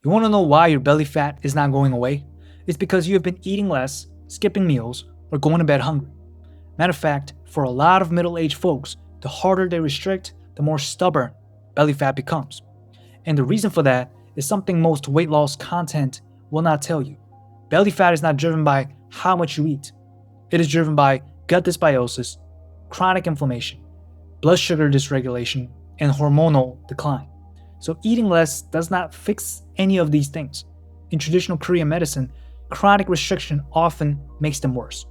You want to know why your belly fat is not going away? It's because you have been eating less, skipping meals, or going to bed hungry. Matter of fact, for a lot of middle-aged folks, the harder they restrict, the more stubborn belly fat becomes. And the reason for that is something most weight loss content will not tell you. Belly fat is not driven by how much you eat. It is driven by gut dysbiosis, chronic inflammation, blood sugar dysregulation, and hormonal decline. So eating less does not fix any of these things. In traditional Korean medicine, chronic restriction often makes them worse.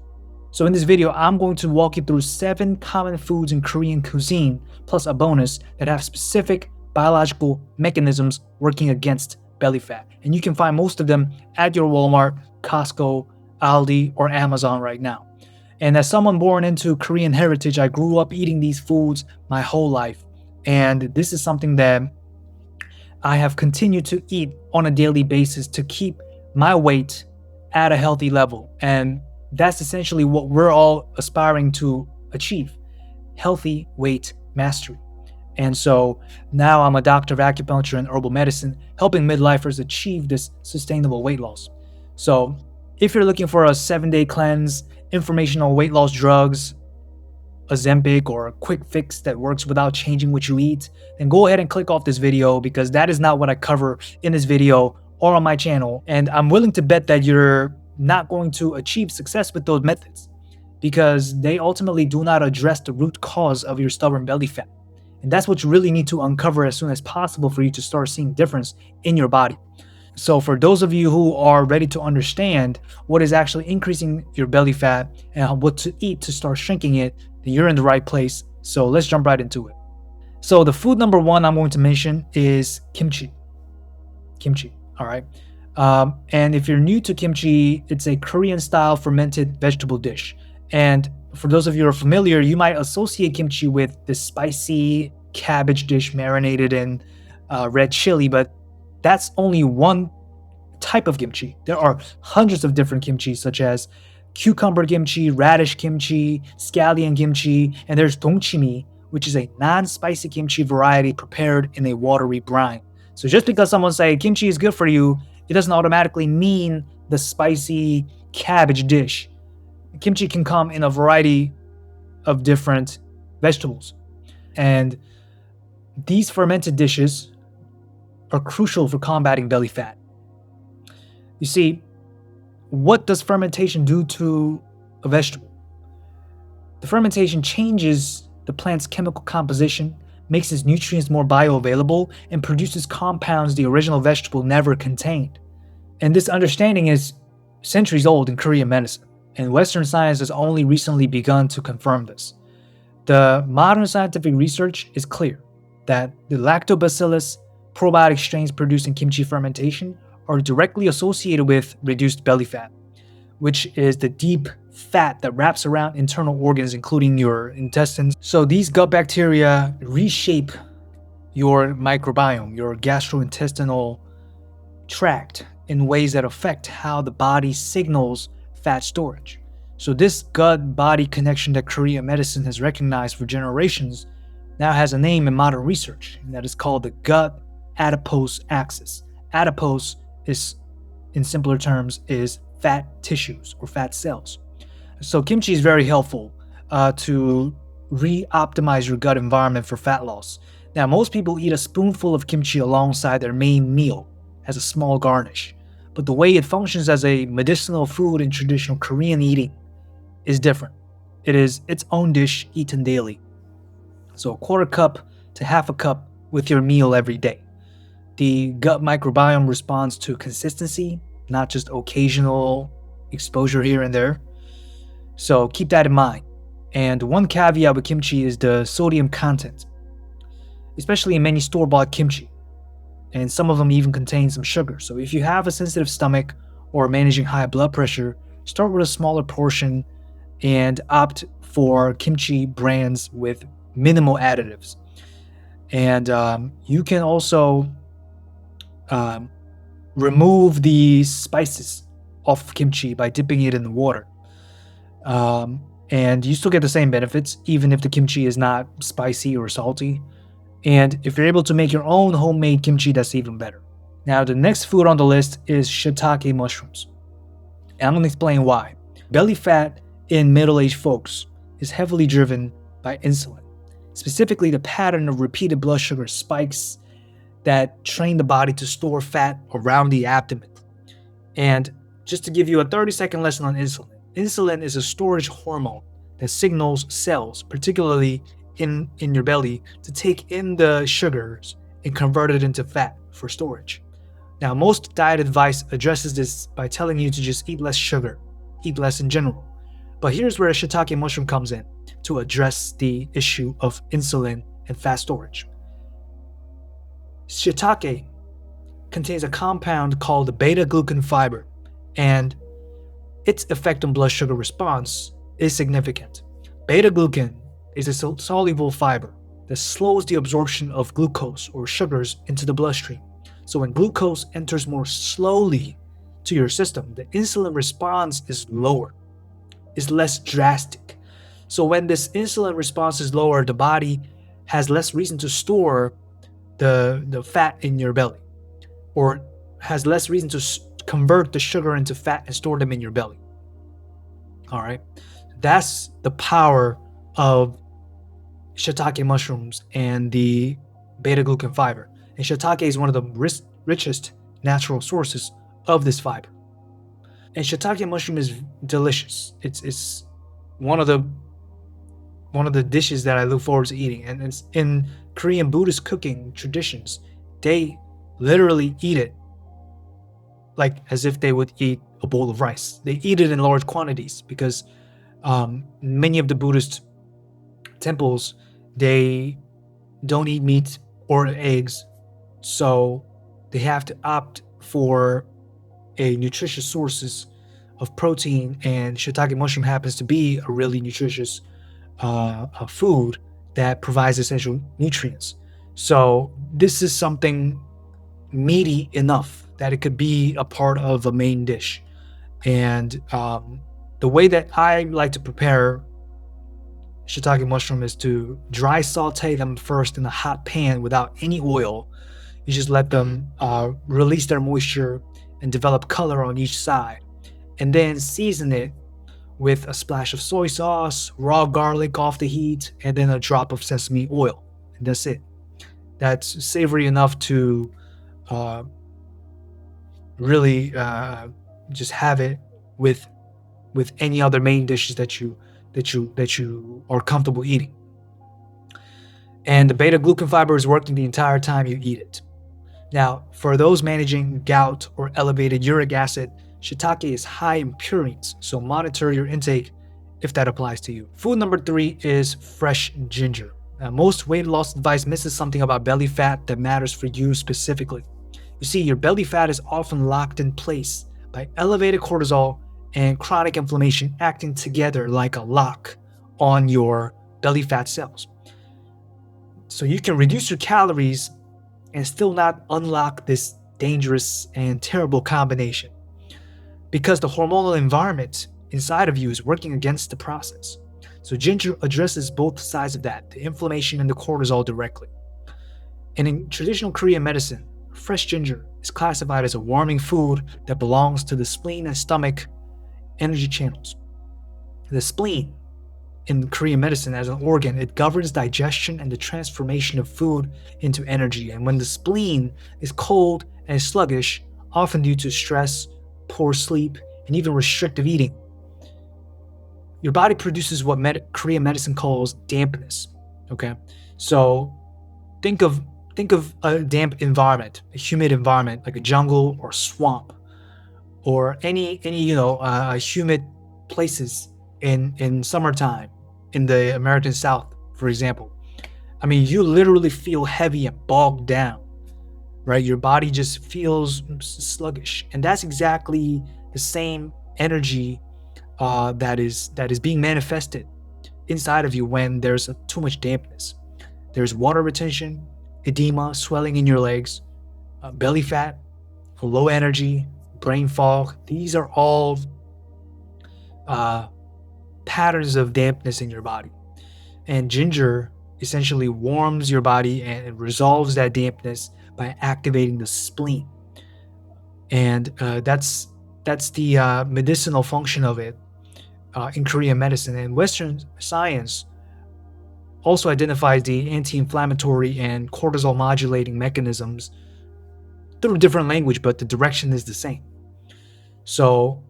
So in this video, I'm going to walk you through 7 common foods in Korean cuisine, plus a bonus that have specific biological mechanisms working against belly fat. And you can find most of them at your Walmart, Costco, Aldi, or Amazon right now. And as someone born into Korean heritage, I grew up eating these foods my whole life. And this is something that I have continued to eat on a daily basis to keep my weight at a healthy level. And that's essentially what we're all aspiring to achieve: healthy weight mastery. And so now I'm a doctor of acupuncture and herbal medicine, helping midlifers achieve this sustainable weight loss. So if you're looking for a 7-day cleanse, informational weight loss drugs, Ozempic, or a quick fix that works without changing what you eat, then go ahead and click off this video, because that is not what I cover in this video or on my channel. And I'm willing to bet that you're not going to achieve success with those methods, because they ultimately do not address the root cause of your stubborn belly fat. And that's what you really need to uncover as soon as possible for you to start seeing difference in your body. So for those of you who are ready to understand what is actually increasing your belly fat and what to eat to start shrinking it, then you're in the right place. So let's jump right into it. So the food number 1 I'm going to mention is kimchi. Kimchi, all right? And if you're new to kimchi, it's a Korean-style fermented vegetable dish. And for those of you who are familiar, you might associate kimchi with this spicy cabbage dish marinated in red chili, but that's only one type of kimchi. There are hundreds of different kimchi, such as cucumber kimchi, radish kimchi, scallion kimchi, and there's dongchimi, which is a non-spicy kimchi variety prepared in a watery brine. So just because someone say kimchi is good for you, it doesn't automatically mean the spicy cabbage dish. Kimchi can come in a variety of different vegetables. And these fermented dishes are crucial for combating belly fat. You see, what does fermentation do to a vegetable? The fermentation changes the plant's chemical composition, makes its nutrients more bioavailable, and produces compounds the original vegetable never contained. And this understanding is centuries old in Korean medicine, and Western science has only recently begun to confirm this. The modern scientific research is clear that the lactobacillus probiotic strains produced in kimchi fermentation are directly associated with reduced belly fat, which is the deep fat that wraps around internal organs, including your intestines. So these gut bacteria reshape your microbiome, your gastrointestinal tract, in ways that affect how the body signals fat storage. So this gut-body connection that Korean medicine has recognized for generations now has a name in modern research, and that is called the gut-adipose axis. Adipose is, in simpler terms, is fat tissues or fat cells. So kimchi is very helpful to re-optimize your gut environment for fat loss. Now, most people eat a spoonful of kimchi alongside their main meal as a small garnish, but the way it functions as a medicinal food in traditional Korean eating is different. It is its own dish eaten daily. So a quarter cup to half a cup with your meal every day. The gut microbiome responds to consistency, not just occasional exposure here and there. So keep that in mind. And one caveat with kimchi is the sodium content, especially in many store-bought kimchi. And some of them even contain some sugar. So if you have a sensitive stomach or managing high blood pressure, start with a smaller portion and opt for kimchi brands with minimal additives. And you can also remove the spices off of kimchi by dipping it in the water. And you still get the same benefits, even if the kimchi is not spicy or salty. And if you're able to make your own homemade kimchi, that's even better. Now, the next food on the list is shiitake mushrooms. And I'm going to explain why. Belly fat in middle-aged folks is heavily driven by insulin, specifically the pattern of repeated blood sugar spikes that train the body to store fat around the abdomen. And just to give you a 30-second lesson on insulin, insulin is a storage hormone that signals cells, particularly in your belly, to take in the sugars and convert it into fat for storage. Now, most diet advice addresses this by telling you to just eat less sugar, eat less in general. But here's where a shiitake mushroom comes in to address the issue of insulin and fat storage. Shiitake contains a compound called the beta-glucan fiber, and its effect on blood sugar response is significant. Beta-glucan is a soluble fiber that slows the absorption of glucose or sugars into the bloodstream. So when glucose enters more slowly to your system, the insulin response is lower, is less drastic. So when this insulin response is lower, the body has less reason to store the fat in your belly, or has less reason to convert the sugar into fat and store them in your belly. All right, that's the power of shiitake mushrooms and the beta-glucan fiber. And shiitake is one of the richest natural sources of this fiber. And shiitake mushroom is delicious. It's one of the dishes that I look forward to eating. And it's in Korean Buddhist cooking traditions, they literally eat it like as if they would eat a bowl of rice. They eat it in large quantities because many of the Buddhist temples, they don't eat meat or eggs, so they have to opt for a nutritious sources of protein, and shiitake mushroom happens to be a really nutritious food that provides essential nutrients. So this is something meaty enough that it could be a part of a main dish. And the way that I like to prepare shiitake mushroom is to dry saute them first in a hot pan without any oil. You just let them release their moisture and develop color on each side, and then season it with a splash of soy sauce, raw garlic off the heat, and then a drop of sesame oil. And that's it. That's savory enough to really just have it with any other main dishes that you are comfortable eating. And the beta-glucan fiber is working the entire time you eat it. Now, for those managing gout or elevated uric acid, shiitake is high in purines, so monitor your intake if that applies to you. Food number 3 is fresh ginger. Now, most weight loss advice misses something about belly fat that matters for you specifically. You see, your belly fat is often locked in place by elevated cortisol and chronic inflammation acting together like a lock on your belly fat cells. So you can reduce your calories and still not unlock this dangerous and terrible combination, because the hormonal environment inside of you is working against the process. So ginger addresses both sides of that, the inflammation and the cortisol directly. And in traditional Korean medicine, fresh ginger is classified as a warming food that belongs to the spleen and stomach energy channels. The spleen in Korean medicine as an organ, it governs digestion and the transformation of food into energy. And when the spleen is cold and sluggish, often due to stress, poor sleep, and even restrictive eating, your body produces what Korean medicine calls dampness. Okay, so think of a damp environment, a humid environment like a jungle or swamp, or any humid places in summertime in the American South, for example. I mean, you literally feel heavy and bogged down, right? Your body just feels sluggish, and that's exactly the same energy that is being manifested inside of you when there's too much dampness. There's water retention, edema, swelling in your legs, belly fat, low energy, brain fog. These are all patterns of dampness in your body. And ginger essentially warms your body and resolves that dampness by activating the spleen. and that's the medicinal function of it in Korean medicine. And Western science also identifies the anti-inflammatory and cortisol modulating mechanisms through different language, but the direction is the same. So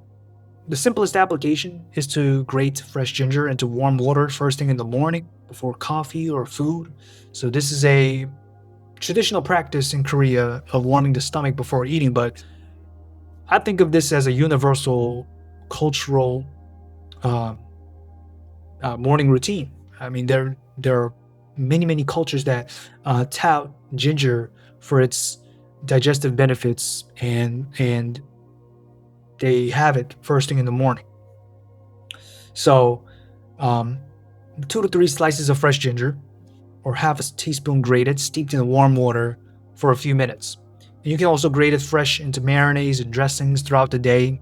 the simplest application is to grate fresh ginger into warm water first thing in the morning before coffee or food. So this is a traditional practice in Korea of warming the stomach before eating, but I think of this as a universal cultural morning routine. I mean, there are many cultures that tout ginger for its digestive benefits, and they have it first thing in the morning. So, 2 to 3 slices of fresh ginger, or half a teaspoon grated, steeped in warm water for a few minutes. And you can also grate it fresh into marinades and dressings throughout the day.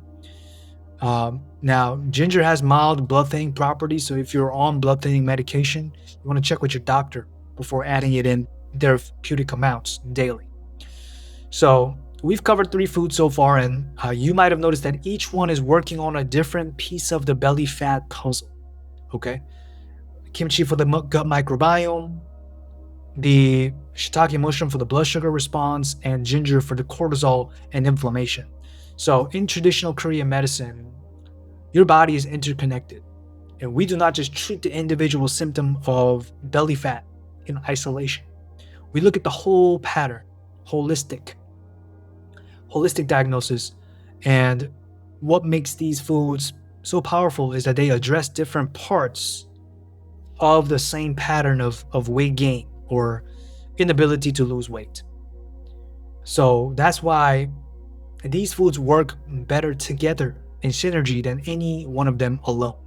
Now, ginger has mild blood thinning properties, so if you're on blood thinning medication, you want to check with your doctor before adding it in therapeutic amounts daily. So we've covered 3 foods so far, and you might have noticed that each one is working on a different piece of the belly fat puzzle. Okay, kimchi for the gut microbiome, the shiitake mushroom for the blood sugar response, and ginger for the cortisol and inflammation. So in traditional Korean medicine, your body is interconnected, and we do not just treat the individual symptom of belly fat in isolation. We look at the whole pattern, holistic diagnosis. And what makes these foods so powerful is that they address different parts of the same pattern of weight gain or inability to lose weight. So that's why these foods work better together in synergy than any one of them alone.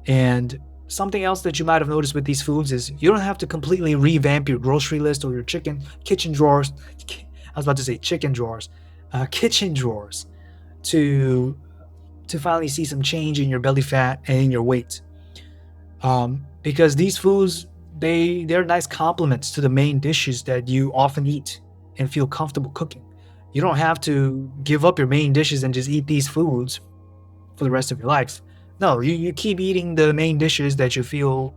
And something else that you might have noticed with these foods is you don't have to completely revamp your grocery list or your kitchen drawers. I was about to say chicken drawers, kitchen drawers, to finally see some change in your belly fat and in your weight. Because these foods, they're nice complements to the main dishes that you often eat and feel comfortable cooking. You don't have to give up your main dishes and just eat these foods for the rest of your life. No, you keep eating the main dishes that you feel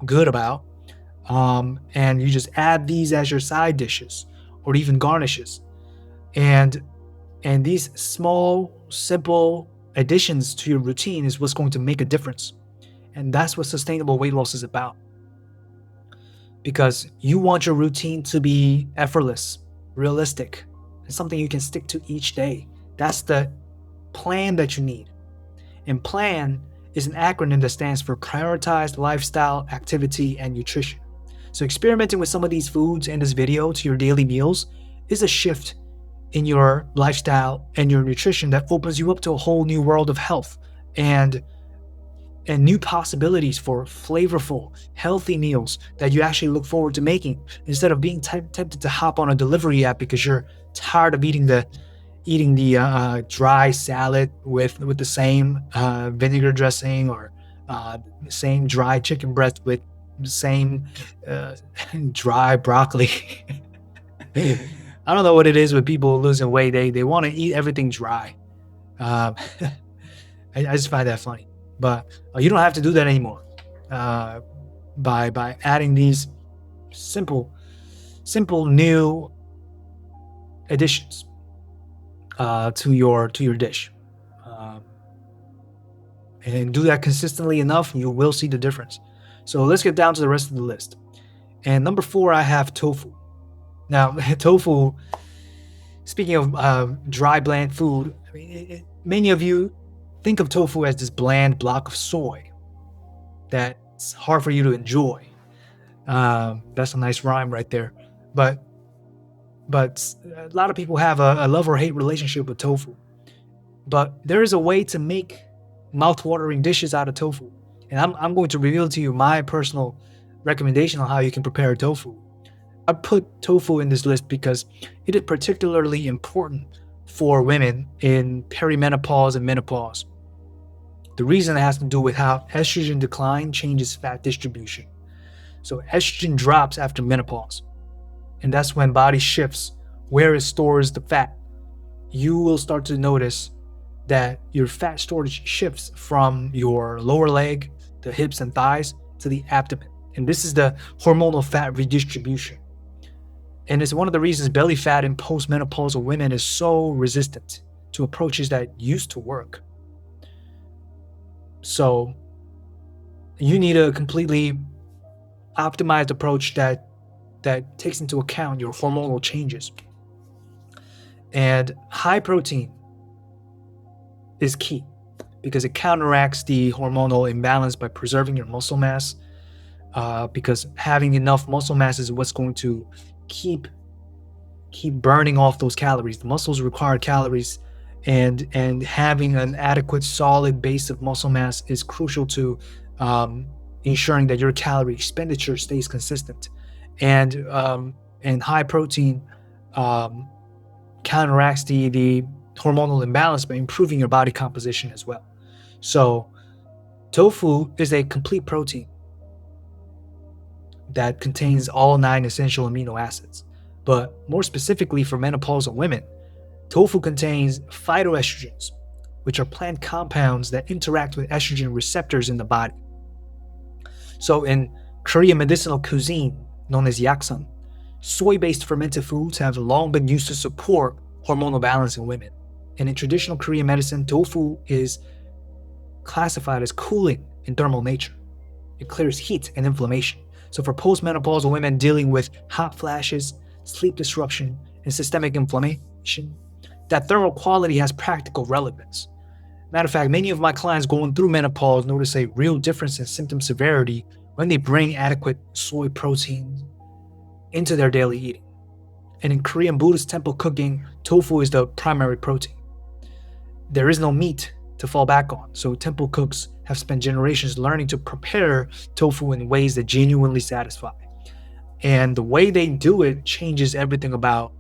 good about, and you just add these as your side dishes or even garnishes. And these small, simple additions to your routine is what's going to make a difference. And that's what sustainable weight loss is about. Because you want your routine to be effortless, realistic, and something you can stick to each day. That's the plan that you need. And PLAN is an acronym that stands for Prioritized Lifestyle, Activity, and Nutrition. So experimenting with some of these foods in this video to your daily meals is a shift in your lifestyle and your nutrition that opens you up to a whole new world of health and new possibilities for flavorful, healthy meals that you actually look forward to making, instead of being tempted to hop on a delivery app because you're tired of eating the dry salad with the same vinegar dressing, or same dry chicken breast with the same dry broccoli. I don't know what it is with people losing weight. They want to eat everything dry. I just find that funny. But you don't have to do that anymore by adding these simple new additions to your dish, and do that consistently enough, and you will see the difference. So let's get down to the rest of the list. And number 4, I have tofu. Now, tofu, speaking of dry, bland food, I mean, many of you think of tofu as this bland block of soy that's hard for you to enjoy. That's a nice rhyme right there. But a lot of people have a love or hate relationship with tofu. But there is a way to make mouth-watering dishes out of tofu. And I'm going to reveal to you my personal recommendation on how you can prepare tofu. I put tofu in this list because it is particularly important for women in perimenopause and menopause. The reason has to do with how estrogen decline changes fat distribution. So estrogen drops after menopause, and that's when body shifts where it stores the fat. you will start to notice that your fat storage shifts from your lower leg, the hips and thighs, to the abdomen. And this is the hormonal fat redistribution. And it's one of the reasons belly fat in postmenopausal women is so resistant to approaches that used to work. So you need a completely optimized approach that takes into account your hormonal changes. And high protein is key because it counteracts the hormonal imbalance by preserving your muscle mass, because having enough muscle mass is what's going to keep burning off those calories. The muscles require calories, and having an adequate solid base of muscle mass is crucial to ensuring that your calorie expenditure stays consistent. And high protein counteracts the hormonal imbalance by improving your body composition as well. So tofu is a complete protein that contains all 9 essential amino acids. But more specifically for menopausal women, tofu contains phytoestrogens, which are plant compounds that interact with estrogen receptors in the body. So in Korean medicinal cuisine, known as yaksan, soy-based fermented foods have long been used to support hormonal balance in women. And in traditional Korean medicine, tofu is classified as cooling in thermal nature. It clears heat and inflammation. So for postmenopausal women dealing with hot flashes, sleep disruption, and systemic inflammation, that thermal quality has practical relevance. Matter of fact, many of my clients going through menopause notice a real difference in symptom severity when they bring adequate soy protein into their daily eating. And in Korean Buddhist temple cooking, tofu is the primary protein. There is no meat to fall back on, so temple cooks have spent generations learning to prepare tofu in ways that genuinely satisfy. And the way they do it changes everything about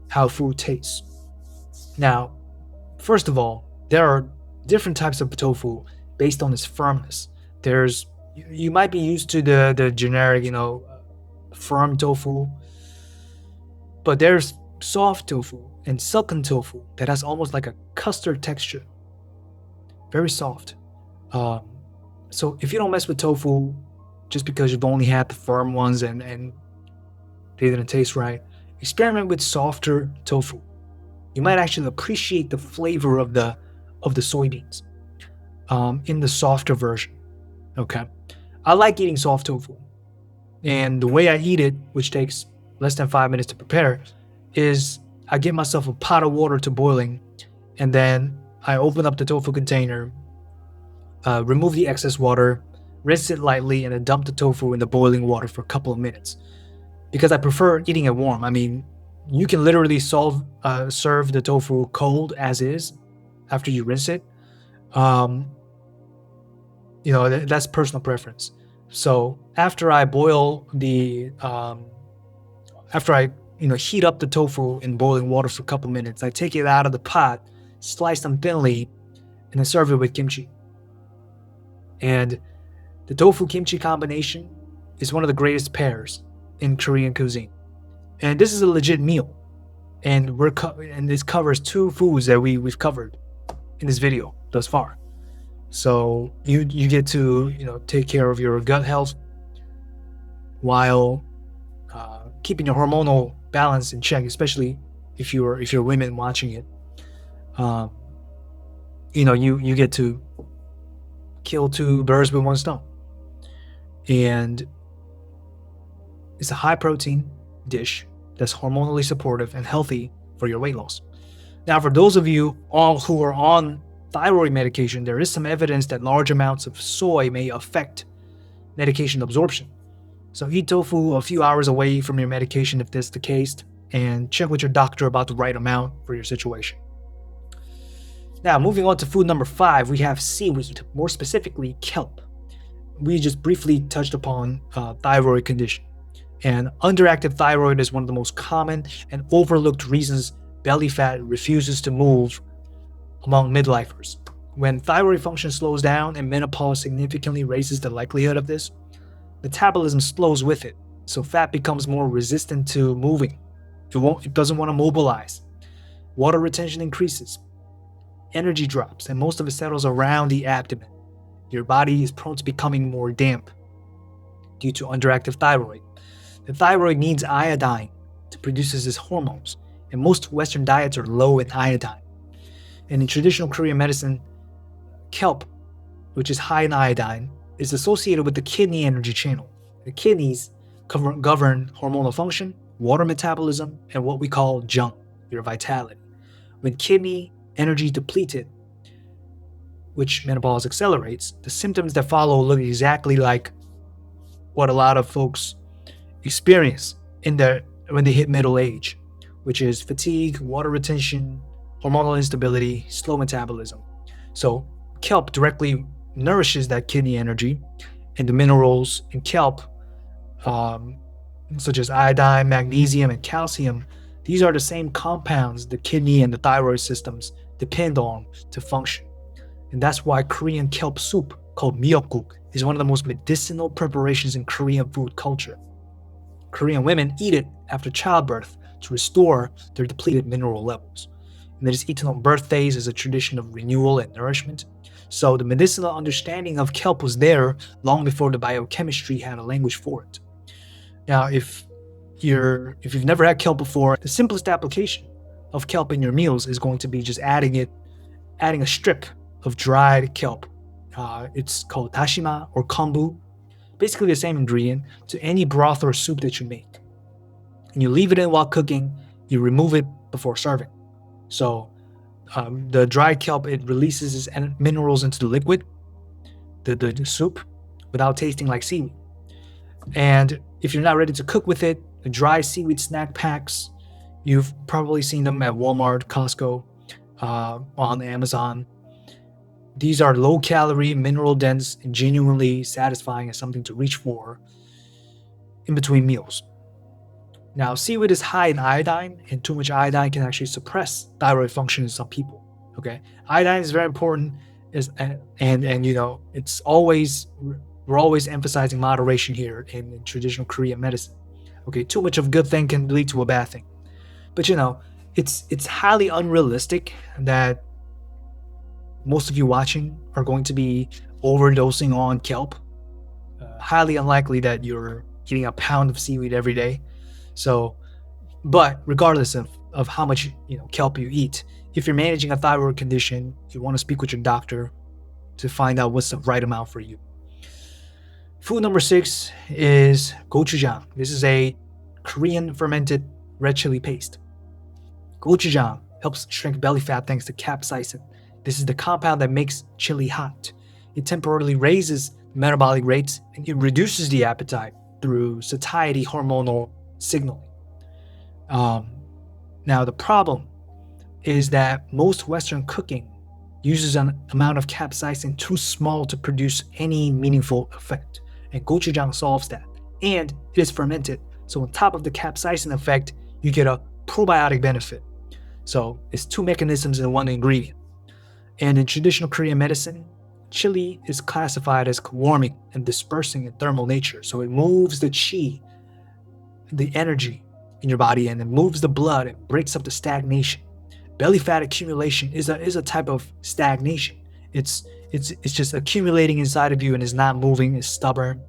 how food tastes. Now, first of all, there are different types of tofu based on its firmness. You might be used to the generic, firm tofu, but there's soft tofu and silken tofu that has almost like a custard texture. Very soft. So if you don't mess with tofu just because you've only had the firm ones and they didn't taste right, experiment with softer tofu. You might actually appreciate the flavor of the soybeans in the softer version. Okay, I like eating soft tofu, and the way I eat it, which takes less than 5 minutes to prepare, is I get myself a pot of water to boiling, and then I open up the tofu container, remove the excess water, rinse it lightly, and then dump the tofu in the boiling water for a couple of minutes. Because I prefer eating it warm. I mean, you can literally serve the tofu cold as is after you rinse it. That's personal preference. So after I boil after I heat up the tofu in boiling water for a couple minutes, I take it out of the pot, slice them thinly, and then serve it with kimchi. And the tofu kimchi combination is one of the greatest pairs in Korean cuisine. And this is a legit meal. And this covers 2 foods that we've covered in this video thus far. So you get to take care of your gut health while keeping your hormonal balance in check, especially if you're women watching it. You get to kill 2 birds with 1 stone. And it's a high protein dish that's hormonally supportive and healthy for your weight loss. Now, for those of you all who are on thyroid medication, there is some evidence that large amounts of soy may affect medication absorption. So eat tofu a few hours away from your medication if that's the case, and check with your doctor about the right amount for your situation. Now, moving on to food number 5, we have seaweed, more specifically kelp. We just briefly touched upon thyroid condition. And underactive thyroid is one of the most common and overlooked reasons belly fat refuses to move among midlifers. When thyroid function slows down and menopause significantly raises the likelihood of this, metabolism slows with it, so fat becomes more resistant to moving. It doesn't want to mobilize. water retention increases, energy drops, and most of it settles around the abdomen. Your body is prone to becoming more damp due to underactive thyroid. The thyroid needs iodine to produce its hormones, and most Western diets are low in iodine. And in traditional Korean medicine, kelp, which is high in iodine, is associated with the kidney energy channel. The kidneys govern hormonal function, water metabolism, and what we call jung, your vitality. When kidney energy depleted, which menopause accelerates, the symptoms that follow look exactly like what a lot of folks experience when they hit middle age, which is fatigue, water retention, hormonal instability, slow metabolism. So kelp directly nourishes that kidney energy, and the minerals in kelp, such as iodine, magnesium, and calcium, these are the same compounds the kidney and the thyroid systems depend on to function. And that's why Korean kelp soup, called miyeokguk, is one of the most medicinal preparations in Korean food culture. Korean women eat it after childbirth to restore their depleted mineral levels. And it is eaten on birthdays as a tradition of renewal and nourishment. So the medicinal understanding of kelp was there long before the biochemistry had a language for it. Now, if you've never had kelp before, the simplest application of kelp in your meals is going to be just adding a strip of dried kelp. It's called dashima or kombu, basically the same ingredient, to any broth or soup that you make. And you leave it in while cooking, you remove it before serving. So the dried kelp, it releases its minerals into the liquid, the soup, without tasting like seaweed. And if you're not ready to cook with it, the dry seaweed snack packs, you've probably seen them at Walmart, Costco, on Amazon. These are low calorie, mineral dense, and genuinely satisfying as something to reach for in between meals. Now, seaweed is high in iodine, and too much iodine can actually suppress thyroid function in some people. Okay, iodine is very important, and you know, we're always emphasizing moderation here in traditional Korean medicine. Okay, too much of a good thing can lead to a bad thing, but you know, it's highly unrealistic that most of you watching are going to be overdosing on kelp. Highly unlikely that you're eating a pound of seaweed every day. So, but regardless of how much kelp you eat, if you're managing a thyroid condition, you want to speak with your doctor to find out what's the right amount for you. Food number 6 is gochujang. This is a Korean fermented red chili paste. Gochujang helps shrink belly fat thanks to capsaicin. This is the compound that makes chili hot. It temporarily raises metabolic rates and it reduces the appetite through satiety hormonal signaling. Now, the problem is that most Western cooking uses an amount of capsaicin too small to produce any meaningful effect. And gochujang solves that. And it is fermented. So on top of the capsaicin effect, you get a probiotic benefit. So it's two mechanisms in one ingredient. And in traditional Korean medicine, chili is classified as warming and dispersing in thermal nature. So it moves the chi, the energy in your body, and it moves the blood and breaks up the stagnation. Belly fat accumulation is a type of stagnation. It's just accumulating inside of you and is not moving, is stubborn.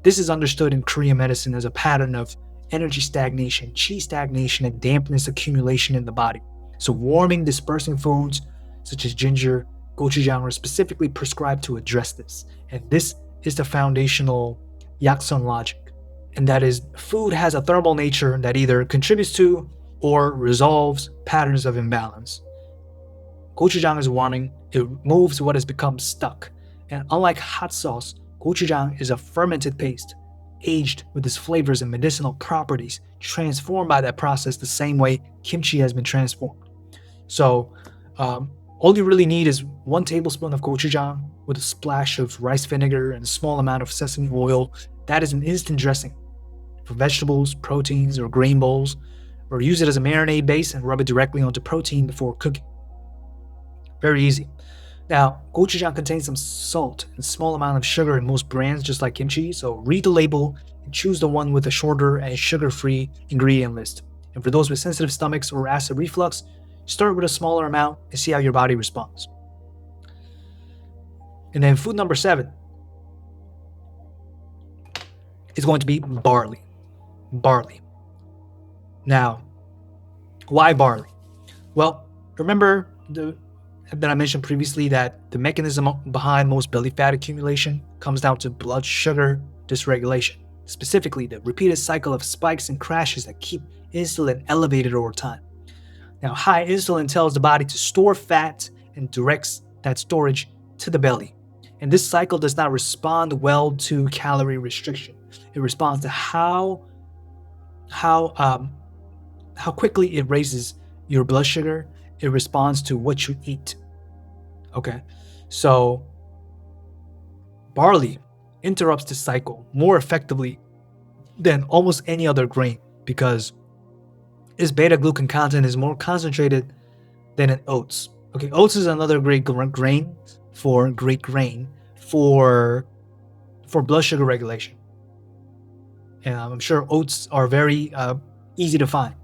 This is understood in Korean medicine as a pattern of energy stagnation, chi stagnation, and dampness accumulation in the body. So warming, dispersing foods such as ginger, gochujang are specifically prescribed to address this. And this is the foundational Yaksun logic. And that is, food has a thermal nature that either contributes to or resolves patterns of imbalance. Gochujang is warming, it moves what has become stuck. And unlike hot sauce, gochujang is a fermented paste, aged with its flavors and medicinal properties, transformed by that process the same way kimchi has been transformed. So, all you really need is 1 tablespoon of gochujang with a splash of rice vinegar and a small amount of sesame oil. That is an instant dressing for vegetables, proteins, or grain bowls, or use it as a marinade base and rub it directly onto protein before cooking. Very easy. Now, gochujang contains some salt and a small amount of sugar in most brands, just like kimchi, so read the label and choose the one with a shorter and sugar-free ingredient list. And for those with sensitive stomachs or acid reflux, Start with a smaller amount and see how your body responds. And then food number 7 is going to be barley. Barley. Now, why barley? Well, remember that I mentioned previously that the mechanism behind most belly fat accumulation comes down to blood sugar dysregulation, specifically the repeated cycle of spikes and crashes that keep insulin elevated over time. Now, high insulin tells the body to store fat and directs that storage to the belly. And this cycle does not respond well to calorie restriction. It responds to how quickly it raises your blood sugar. It responds to what you eat. Okay, so barley interrupts the cycle more effectively than almost any other grain because its beta-glucan content is more concentrated than in oats. Okay, oats is another great grain for blood sugar regulation. And I'm sure oats are very easy to find,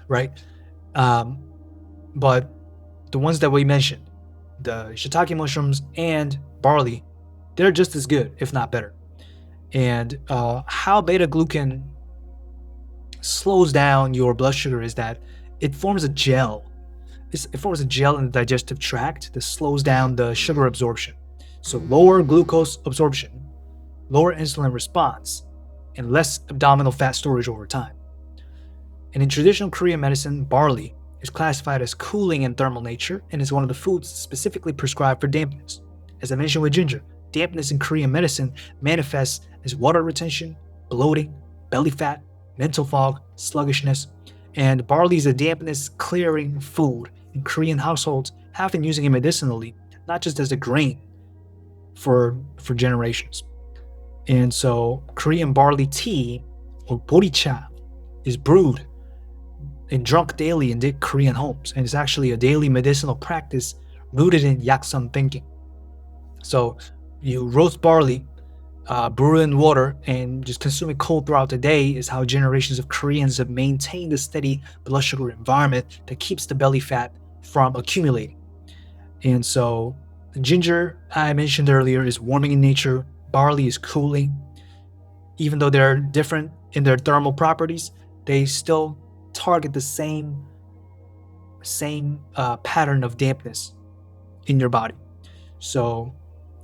right? But the ones that we mentioned, the shiitake mushrooms and barley, they're just as good, if not better. And how beta-glucan slows down your blood sugar is that it forms a gel. It forms a gel in the digestive tract that slows down the sugar absorption. So lower glucose absorption, lower insulin response, and less abdominal fat storage over time. And in traditional Korean medicine, barley is classified as cooling in thermal nature and is one of the foods specifically prescribed for dampness. As I mentioned with ginger, dampness in Korean medicine manifests as water retention, bloating, belly fat, mental fog, sluggishness, and barley is a dampness clearing food in Korean households have been using it medicinally, not just as a grain for generations. And so Korean barley tea, or boricha, is brewed and drunk daily in Korean homes, and it's actually a daily medicinal practice rooted in Yaksun thinking. So you roast barley, brew it in water, and just consume it cold throughout the day is how generations of Koreans have maintained a steady blood sugar environment that keeps the belly fat from accumulating. And so ginger, I mentioned earlier, is warming in nature. Barley is cooling. Even though they're different in their thermal properties, they still target the same pattern of dampness in your body. So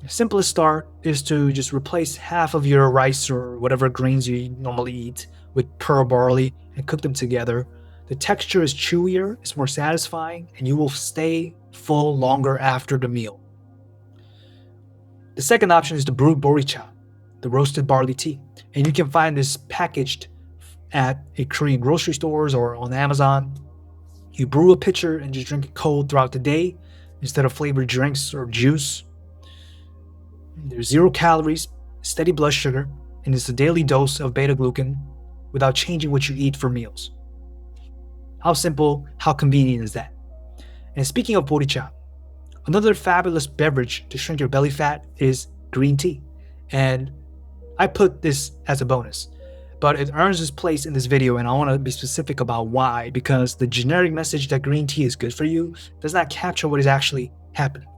the simplest start is to just replace half of your rice or whatever grains you normally eat with pearl barley and cook them together. The texture is chewier, it's more satisfying, and you will stay full longer after the meal. The second option is the brewed boricha, the roasted barley tea. And you can find this packaged at a Korean grocery stores or on Amazon. You brew a pitcher and just drink it cold throughout the day instead of flavored drinks or juice. There's 0 calories, steady blood sugar, and it's a daily dose of beta-glucan without changing what you eat for meals. How simple, how convenient is that? And speaking of boricha, another fabulous beverage to shrink your belly fat is green tea. And I put this as a bonus, but it earns its place in this video, and I want to be specific about why, because the generic message that green tea is good for you does not capture what is actually happening.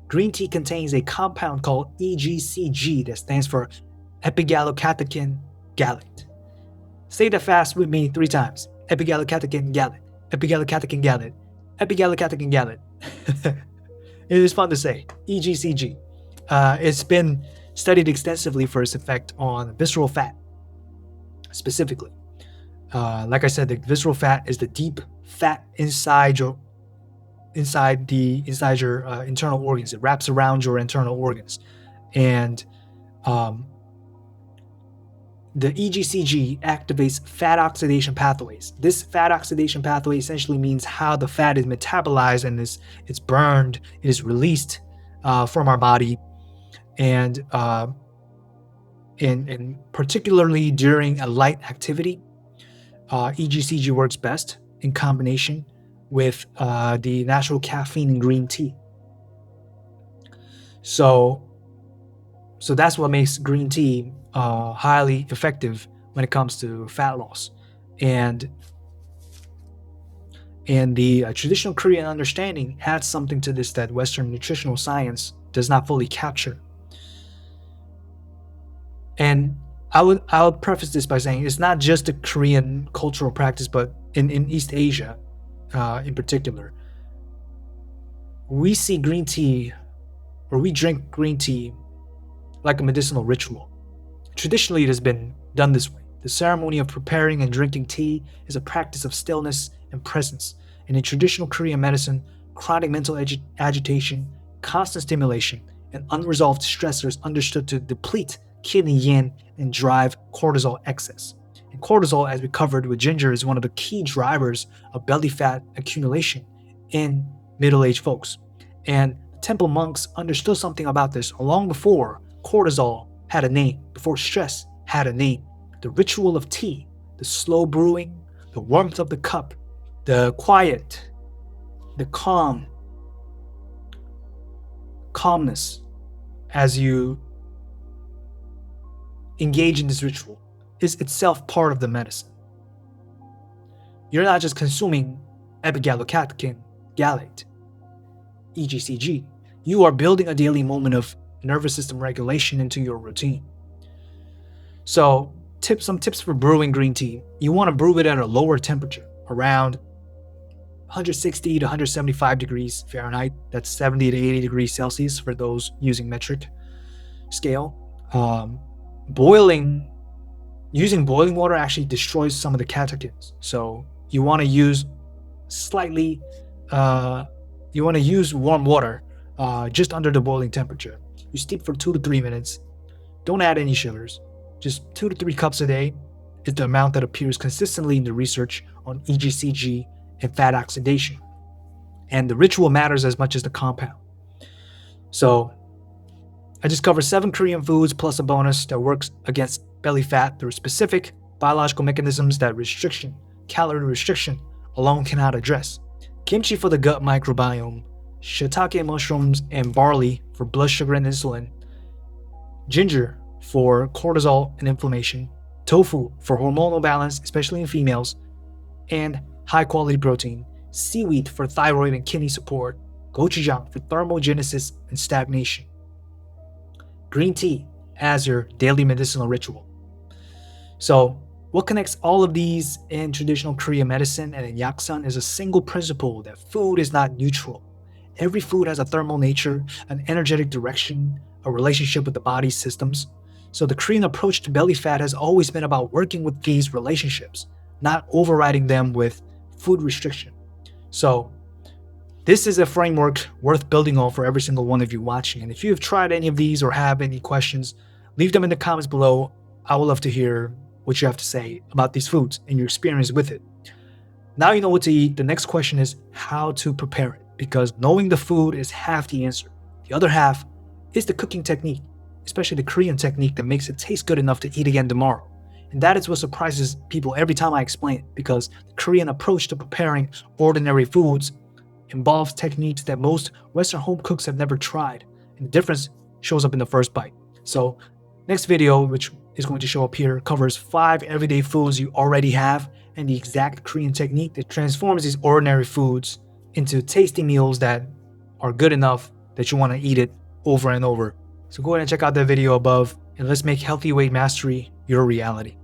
Green tea contains a compound called EGCG that stands for epigallocatechin gallate. Say that fast with me 3 times. Epigallocatechin gallate. Epigallocatechin gallate. Epigallocatechin gallate. It is fun to say. EGCG. It's been studied extensively for its effect on visceral fat, specifically. Like I said, the visceral fat is the deep fat inside your internal organs. It wraps around your internal organs, and the EGCG activates fat oxidation pathways. This fat oxidation pathway essentially means how the fat is metabolized and it's burned, it is released from our body, and particularly during a light activity, EGCG works best in combination with the natural caffeine in green tea. So that's what makes green tea highly effective when it comes to fat loss. And And the traditional Korean understanding had something to this that Western nutritional science does not fully capture. And I would preface this by saying it's not just a Korean cultural practice, but in East Asia, in particular, we see green tea, or we drink green tea like a medicinal ritual. Traditionally, it has been done this way. The ceremony of preparing and drinking tea is a practice of stillness and presence. And in traditional Korean medicine, chronic mental agitation, constant stimulation, and unresolved stressors understood to deplete kidney yin and drive cortisol excess. And cortisol, as we covered with ginger, is one of the key drivers of belly fat accumulation in middle-aged folks. And the temple monks understood something about this long before cortisol had a name, before stress had a name. The ritual of tea, the slow brewing, the warmth of the cup, the quiet, the calmness as you engage in this ritual is itself part of the medicine. You're not just consuming epigallocatechin gallate, EGCG. You are building a daily moment of nervous system regulation into your routine. So, some tips for brewing green tea. You want to brew it at a lower temperature, around 160 to 175 degrees Fahrenheit. That's 70 to 80 degrees Celsius for those using metric scale. Using boiling water actually destroys some of the catechins. So you want to use warm water just under the boiling temperature. You steep for 2 to 3 minutes. Don't add any sugars. Just 2 to 3 cups a day is the amount that appears consistently in the research on EGCG and fat oxidation. And the ritual matters as much as the compound. So I just covered 7 Korean foods plus a bonus that works against belly fat through specific biological mechanisms that calorie restriction alone cannot address. Kimchi for the gut microbiome, shiitake mushrooms and barley for blood sugar and insulin, ginger for cortisol and inflammation, tofu for hormonal balance, especially in females, and high quality protein, seaweed for thyroid and kidney support, gochujang for thermogenesis and stagnation. Green tea as your daily medicinal ritual. So, what connects all of these in traditional Korean medicine and in Yaksan is a single principle that food is not neutral. Every food has a thermal nature, an energetic direction, a relationship with the body's systems. So the Korean approach to belly fat has always been about working with these relationships, not overriding them with food restriction. So this is a framework worth building on for every single one of you watching. And if you've tried any of these or have any questions, leave them in the comments below. I would love to hear what you have to say about these foods and your experience with it. Now you know what to eat. The next question is how to prepare it, because knowing the food is half the answer. The other half is the cooking technique, especially the Korean technique that makes it taste good enough to eat again tomorrow. And that is what surprises people every time I explain it, because the Korean approach to preparing ordinary foods involves techniques that most Western home cooks have never tried. And the difference shows up in the first bite. So next video, which is going to show up here, covers 5 everyday foods you already have and the exact Korean technique that transforms these ordinary foods into tasty meals that are good enough that you want to eat it over and over. So go ahead and check out that video above, and let's make healthy weight mastery your reality.